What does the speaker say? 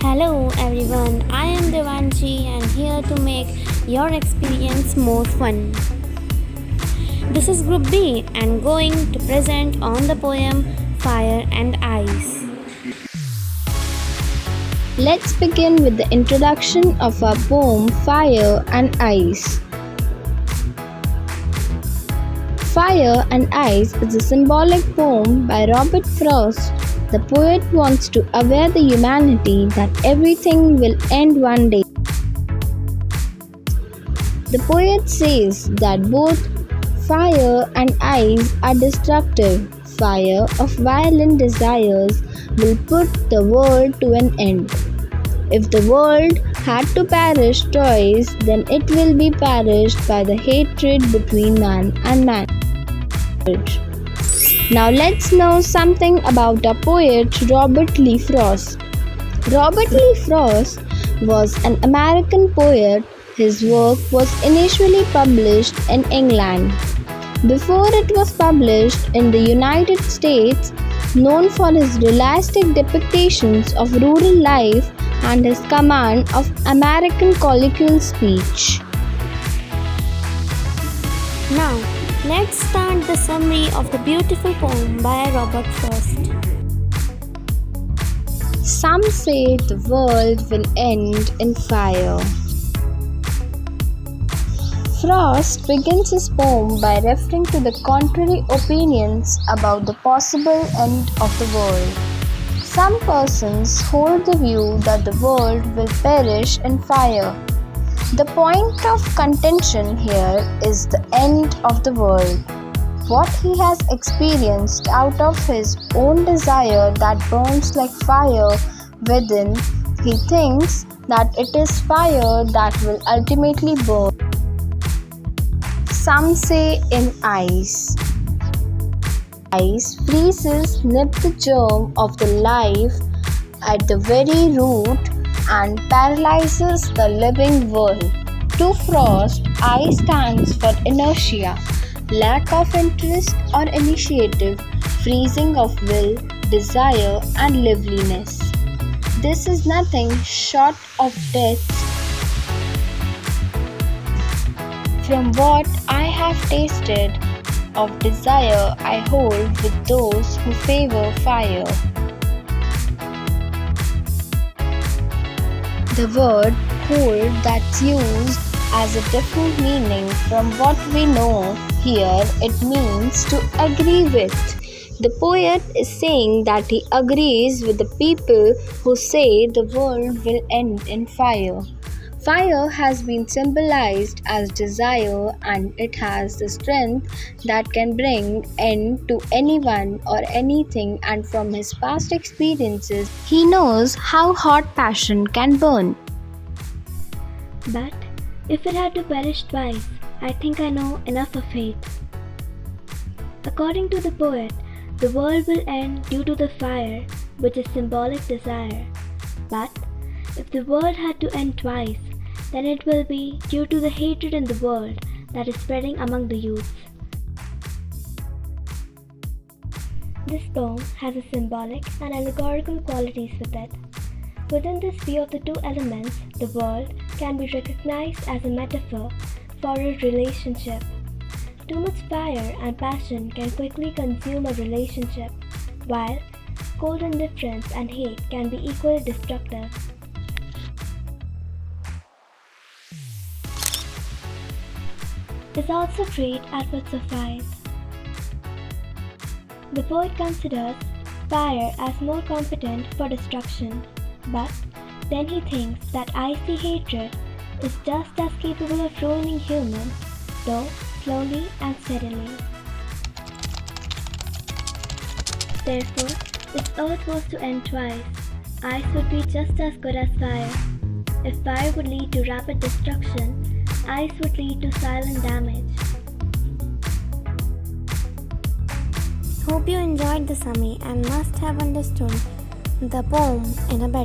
Hello everyone, I am Devanshi and here to make your experience more fun. This is Group B and going to present on the poem Fire and Ice. Let's begin with the introduction of our poem Fire and Ice. Fire and Ice is a symbolic poem by Robert Frost. The poet wants to aware the humanity that everything will end one day. The poet says that both fire and ice are destructive. Fire of violent desires will put the world to an end. If the world had to perish twice, then it will be perished by the hatred between man and man. Now let's know something about our poet Robert Lee Frost. Robert Lee Frost was an American poet. His work was initially published in England. Before it was published in the United States, known for his realistic depictions of rural life and his command of American colloquial speech. Now, let's start the summary of the beautiful poem by Robert Frost. Some say the world will end in fire. Frost begins his poem by referring to the contrary opinions about the possible end of the world. Some persons hold the view that the world will perish in fire. The point of contention here is the end of the world. What he has experienced out of his own desire that burns like fire within, he thinks that it is fire that will ultimately burn. Some say in ice. Ice freezes, nips the germ of the life at the very root and paralyzes the living world. To Frost, ice stands for inertia, lack of interest or initiative, freezing of will, desire and liveliness. This is nothing short of death. From what I have tasted of desire, I hold with those who favor fire. The word hold that's used as a different meaning from what we know here, it means to agree with. The poet is saying that he agrees with the people who say the world will end in fire. Fire has been symbolized as desire and it has the strength that can bring end to anyone or anything, and from his past experiences, he knows how hot passion can burn. But if it had to perish twice, I think I know enough of fate. According to the poet, the world will end due to the fire, which is symbolic desire. But if the world had to end twice, then it will be due to the hatred in the world that is spreading among the youth. This poem has a symbolic and allegorical qualities with it. Within this view of the two elements, the world can be recognized as a metaphor for a relationship. Too much fire and passion can quickly consume a relationship, while cold indifference and hate can be equally destructive. Is also great at what suffice. The poet considers fire as more competent for destruction, but then he thinks that icy hatred is just as capable of ruining humans, though slowly and steadily. Therefore, if earth was to end twice, ice would be just as good as fire. If fire would lead to rapid destruction, ice would lead to silent damage. Hope you enjoyed the summary and must have understood the poem in a better